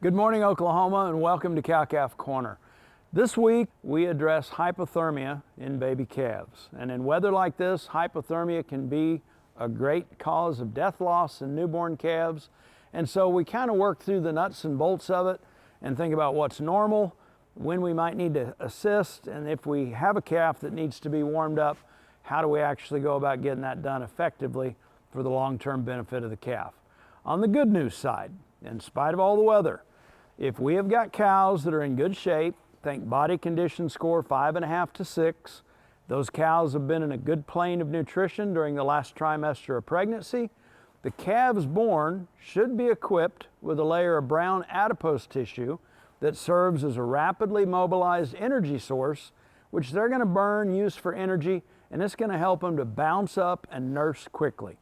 Good morning, Oklahoma, and welcome to Cow-Calf Corner. This week, we address hypothermia in baby calves. And in weather like this, hypothermia can be a great cause of death loss in newborn calves. And so we kind of work through the nuts and bolts of it and think about what's normal, when we might need to assist, and if we have a calf that needs to be warmed up, how do we actually go about getting that done effectively for the long-term benefit of the calf. On the good news side, in spite of all the weather, if we have got cows that are in good shape, think body condition score 5.5 to 6, those cows have been in a good plane of nutrition during the last trimester of pregnancy, the calves born should be equipped with a layer of brown adipose tissue that serves as a rapidly mobilized energy source, which they're going to burn, use for energy, and it's going to help them to bounce up and nurse quickly.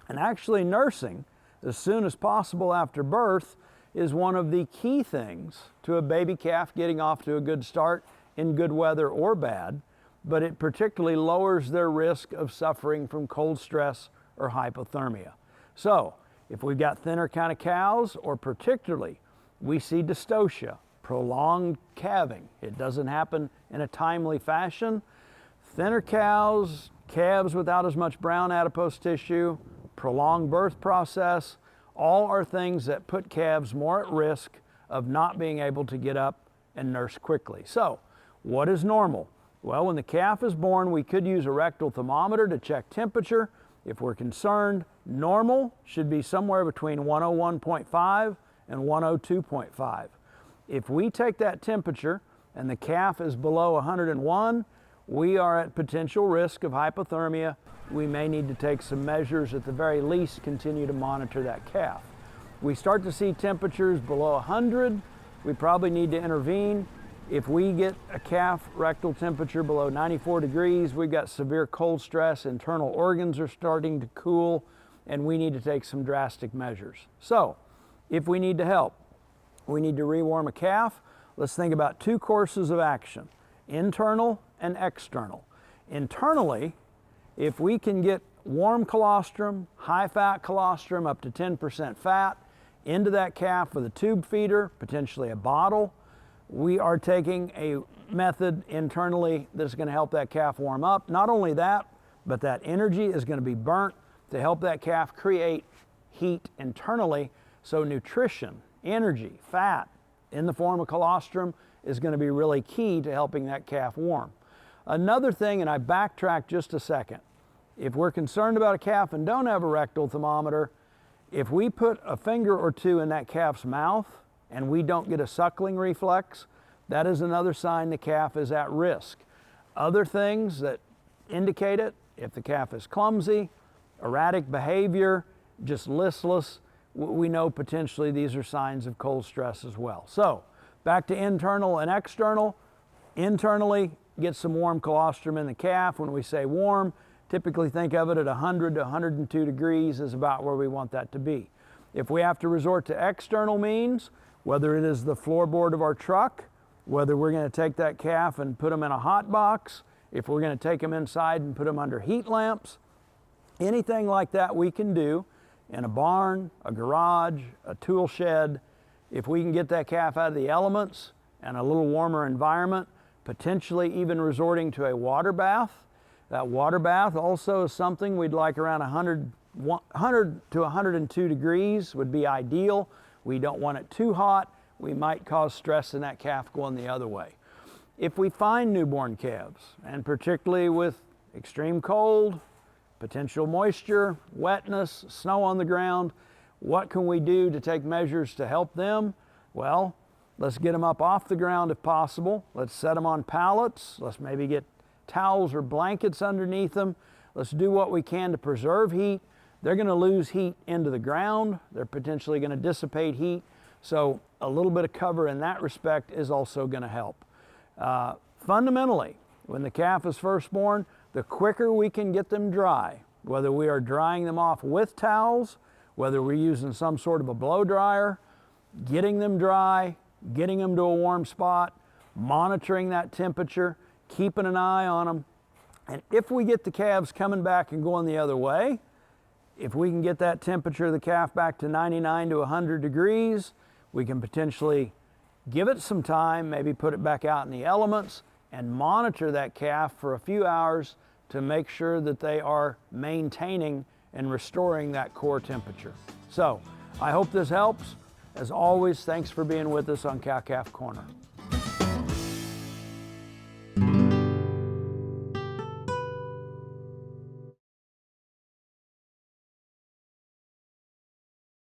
And actually nursing as soon as possible after birth is one of the key things to a baby calf getting off to a good start in good weather or bad, but it particularly lowers their risk of suffering from cold stress or hypothermia. So if we've got thinner kind of cows, or particularly we see dystocia, prolonged calving, it doesn't happen in a timely fashion, thinner cows, calves without as much brown adipose tissue, prolonged birth process, all are things that put calves more at risk of not being able to get up and nurse quickly. So, what is normal? Well, when the calf is born, we could use a rectal thermometer to check temperature. If we're concerned, normal should be somewhere between 101.5 and 102.5. If we take that temperature and the calf is below 101, we are at potential risk of hypothermia. We may need to take some measures, at the very least continue to monitor that calf. We start to see temperatures below 100, we probably need to intervene. If we get a calf rectal temperature below 94 degrees, we've got severe cold stress, internal organs are starting to cool, and we need to take some drastic measures. So, if we need to help, we need to rewarm a calf. Let's think about two courses of action, internal and external. Internally, if we can get warm colostrum, high-fat colostrum up to 10% fat into that calf with a tube feeder, potentially a bottle, we are taking a method internally that's going to help that calf warm up. Not only that, but that energy is going to be burnt to help that calf create heat internally. So nutrition, energy, fat in the form of colostrum is going to be really key to helping that calf warm. Another thing, and I backtrack just a second, if we're concerned about a calf and don't have a rectal thermometer, if we put a finger or two in that calf's mouth and we don't get a suckling reflex, that is another sign the calf is at risk. Other things that indicate it, if the calf is clumsy, erratic behavior, just listless, we know potentially these are signs of cold stress as well. So, back to internal and external. Internally, get some warm colostrum in the calf. When we say warm, typically think of it at 100 to 102 degrees is about where we want that to be. If we have to resort to external means, whether it is the floorboard of our truck, whether we're going to take that calf and put them in a hot box, if we're going to take them inside and put them under heat lamps, anything like that we can do in a barn, a garage, a tool shed. If we can get that calf out of the elements and a little warmer environment, potentially even resorting to a water bath. That water bath also is something we'd like around 100 to 102 degrees would be ideal. We don't want it too hot. We might cause stress in that calf going the other way. If we find newborn calves, and particularly with extreme cold, potential moisture, wetness, snow on the ground, what can we do to take measures to help them? Well, let's get them up off the ground if possible. Let's set them on pallets. Let's maybe get towels or blankets underneath them. Let's do what we can to preserve heat. They're going to lose heat into the ground. They're potentially going to dissipate heat. So a little bit of cover in that respect is also going to help. Fundamentally, when the calf is first born, the quicker we can get them dry, whether we are drying them off with towels, whether we're using some sort of a blow dryer, getting them dry, getting them to a warm spot, monitoring that temperature, keeping an eye on them. And if we get the calves coming back and going the other way, if we can get that temperature of the calf back to 99 to 100 degrees, we can potentially give it some time, maybe put it back out in the elements and monitor that calf for a few hours to make sure that they are maintaining and restoring that core temperature. So I hope this helps. As always, thanks for being with us on Cow-Calf Corner.